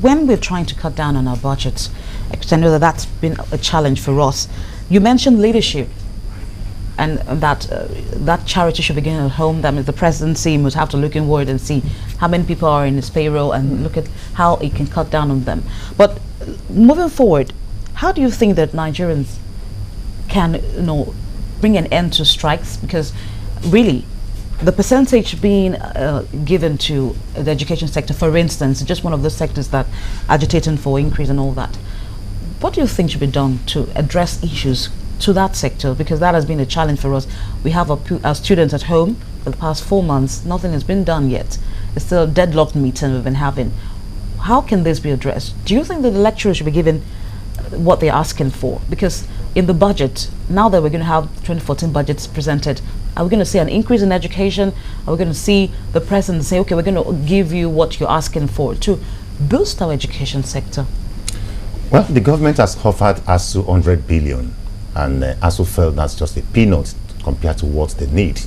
when we're trying to cut down on our budgets, because I know that that's been a challenge for us. You mentioned leadership, and that that charity should begin at home. That means the presidency must have to look inward and see how many people are in his payroll and look at how it can cut down on them. But moving forward, how do you think that Nigerians can, bring an end to strikes? Because really, the percentage being given to the education sector, for instance, is just one of the sectors that agitating for increase and all that. What do you think should be done to address issues to that sector? Because that has been a challenge for us. We have our students at home for the past 4 months. Nothing has been done yet. It's still a deadlocked meeting we've been having. How can this be addressed? Do you think that the lecturers should be given what they're asking for? Because in the budget, now that we're going to have 2014 budgets presented, are we going to see an increase in education? Are we going to see the president say, okay, we're going to give you what you're asking for to boost our education sector? Well, the government has offered ASU 100 billion, and ASU felt that's just a peanut compared to what they need.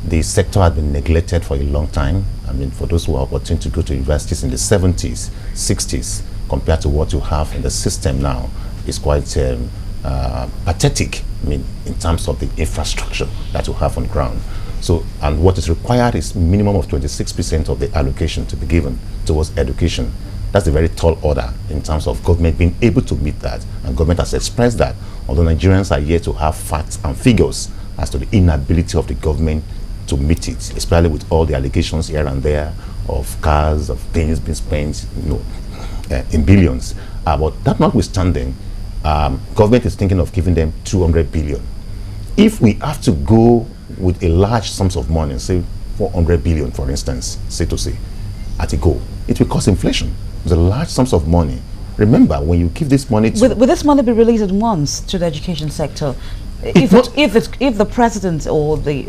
The sector had been neglected for a long time. I mean, for those who are opportunity to go to universities in the 70s, 60s, compared to what you have in the system now, is quite pathetic. I mean, in terms of the infrastructure that you have on ground. So, and what is required is minimum of 26% of the allocation to be given towards education. That's a very tall order in terms of government being able to meet that, and government has expressed that, although Nigerians are yet to have facts and figures as to the inability of the government to meet it, especially with all the allegations here and there of cars, of things being spent, in billions. But that notwithstanding, government is thinking of giving them 200 billion. If we have to go with a large sums of money, say 400 billion, for instance, say to say, at a go, it will cause inflation. The large sums of money. Remember, when you give this money to... Will this money be released at once to the education sector? If the president or the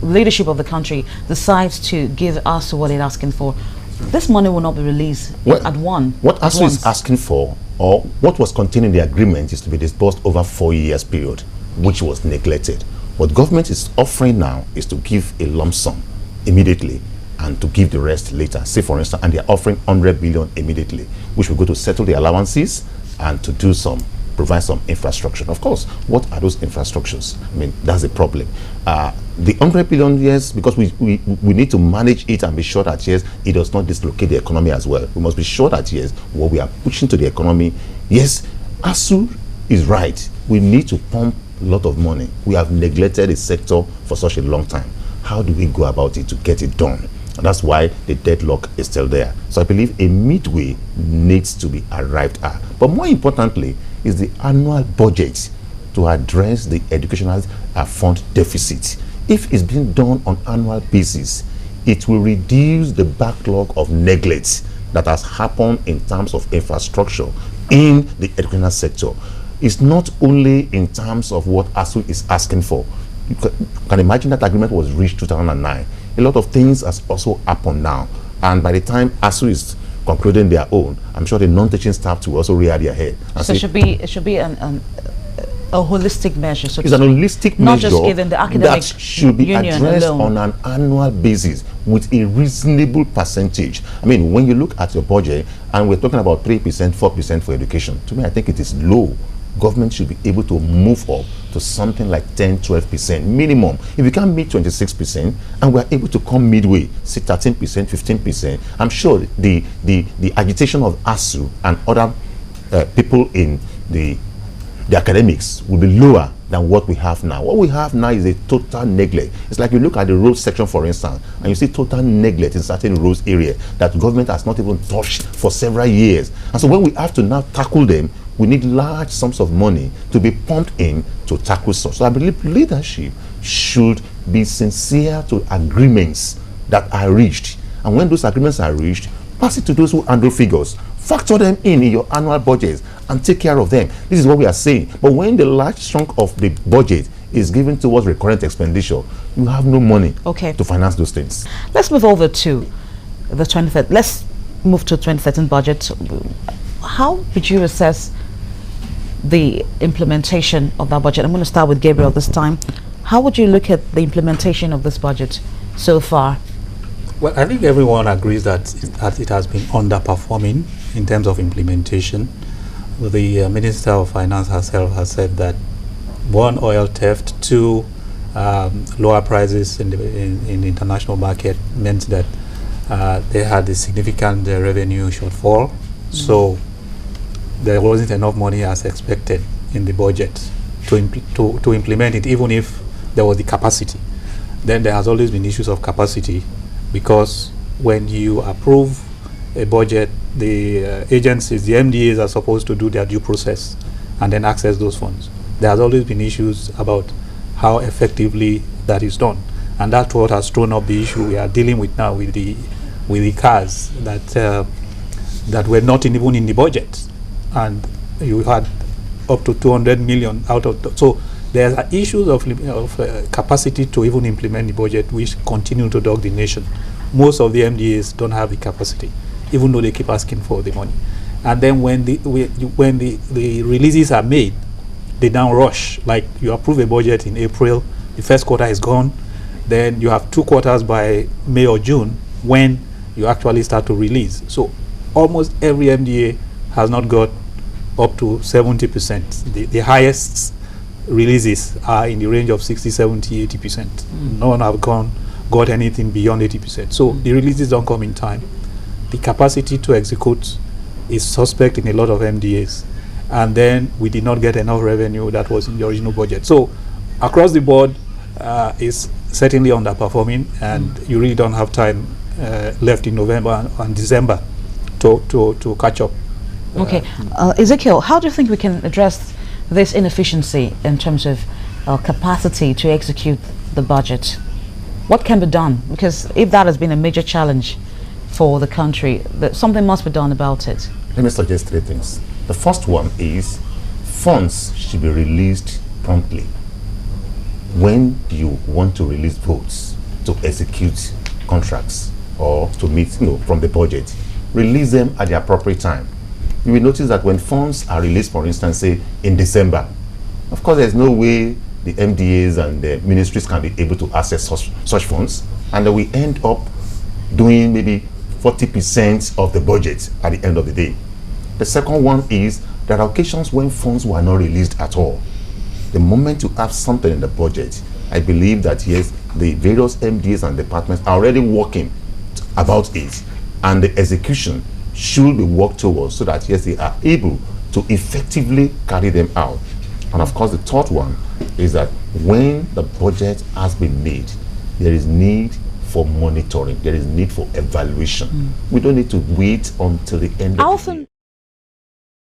leadership of the country decides to give us what it's asking for, this money will not be released at once. What ASU is asking for, or what was contained in the agreement, is to be disbursed over 4 years period, which was neglected. What government is offering now is to give a lump sum immediately and to give the rest later. Say for instance, and they're offering 100 billion immediately, which will go to settle the allowances and to do provide some infrastructure. Of course, what are those infrastructures? I mean, that's the problem. The 100 billion, yes, because we need to manage it and be sure that, yes, it does not dislocate the economy as well. We must be sure that, yes, what we are pushing to the economy, yes, ASU is right. We need to pump a lot of money. We have neglected the sector for such a long time. How do we go about it to get it done? And that's why the deadlock is still there. So I believe a midway needs to be arrived at. But more importantly is the annual budget to address the educational fund deficit. If it's being done on annual basis, it will reduce the backlog of neglect that has happened in terms of infrastructure in the educational sector. It's not only in terms of what ASU is asking for. You can imagine that agreement was reached 2009. A lot of things has also happened now, and by the time ASU is concluding their own, I'm sure the non-teaching staff will also rear their head. And so it should be a holistic measure. So it's an holistic measure, not just given the academic that should be addressed alone. On an annual basis with a reasonable percentage. I mean, when you look at your budget, and we're talking about 3%, 4% for education, to me, I think it is low. Government should be able to move up to something like 10, 12% minimum. If you can't meet 26% and we're able to come midway, say 13%, 15%, I'm sure the agitation of ASU and other people in the academics will be lower than what we have now. What we have now is a total neglect. It's like you look at the road section, for instance, and you see total neglect in certain roads area that government has not even touched for several years. And so when we have to now tackle them, we need large sums of money to be pumped in to tackle such. So I believe leadership should be sincere to agreements that are reached. And when those agreements are reached, pass it to those who handle figures. Factor them in your annual budgets and take care of them. This is what we are saying. But when the large chunk of the budget is given towards recurrent expenditure, you have no money to finance those things. Let's move over to the 2013. Let's move to 2013 budget. How would you assess the implementation of that budget? I'm going to start with Gabriel this time. How would you look at the implementation of this budget so far? Well, I think everyone agrees that it has been underperforming in terms of implementation. The Minister of Finance herself has said that one, oil theft, two, lower prices in the international market meant that they had a significant revenue shortfall. So there wasn't enough money as expected in the budget to implement it, even if there was the capacity. Then there has always been issues of capacity, because when you approve a budget, the agencies, the MDAs, are supposed to do their due process and then access those funds. There has always been issues about how effectively that is done, and that's what has thrown up the issue we are dealing with now with the cars that were not even in the budget, and you had up to 200 million out of so there are issues of capacity to even implement the budget, which continue to dog the nation. Most of the MDAs don't have the capacity, even though they keep asking for the money. And then when the releases are made, they now rush. Like, you approve a budget in April, the first quarter is gone, then you have 2 quarters by May or June when you actually start to release. So almost every MDA has not got up to 70%. The highest releases are in the range of 60, 70, 80%. No one have got anything beyond 80%. So the releases don't come in time. The capacity to execute is suspect in a lot of MDAs. And then we did not get enough revenue that was in the original budget. So across the board is certainly underperforming, and you really don't have time left in November and December to catch up. Okay. Ezekiel, how do you think we can address this inefficiency in terms of capacity to execute the budget? What can be done? Because if that has been a major challenge for the country, something must be done about it. Let me suggest 3 things. The first one is funds should be released promptly. When you want to release votes to execute contracts or to meet, from the budget, release them at the appropriate time. You will notice that when funds are released, for instance, say in December, of course there's no way the MDAs and the ministries can be able to access such funds, and then we end up doing maybe 40% of the budget at the end of the day. The second one is there are occasions when funds were not released at all. The moment you have something in the budget, I believe that yes, the various MDAs and departments are already working about it, and the execution should be worked towards so that yes, they are able to effectively carry them out. And of course, the third one is that when the budget has been made, there is need for monitoring, there is need for evaluation. We don't need to wait until the end of the year.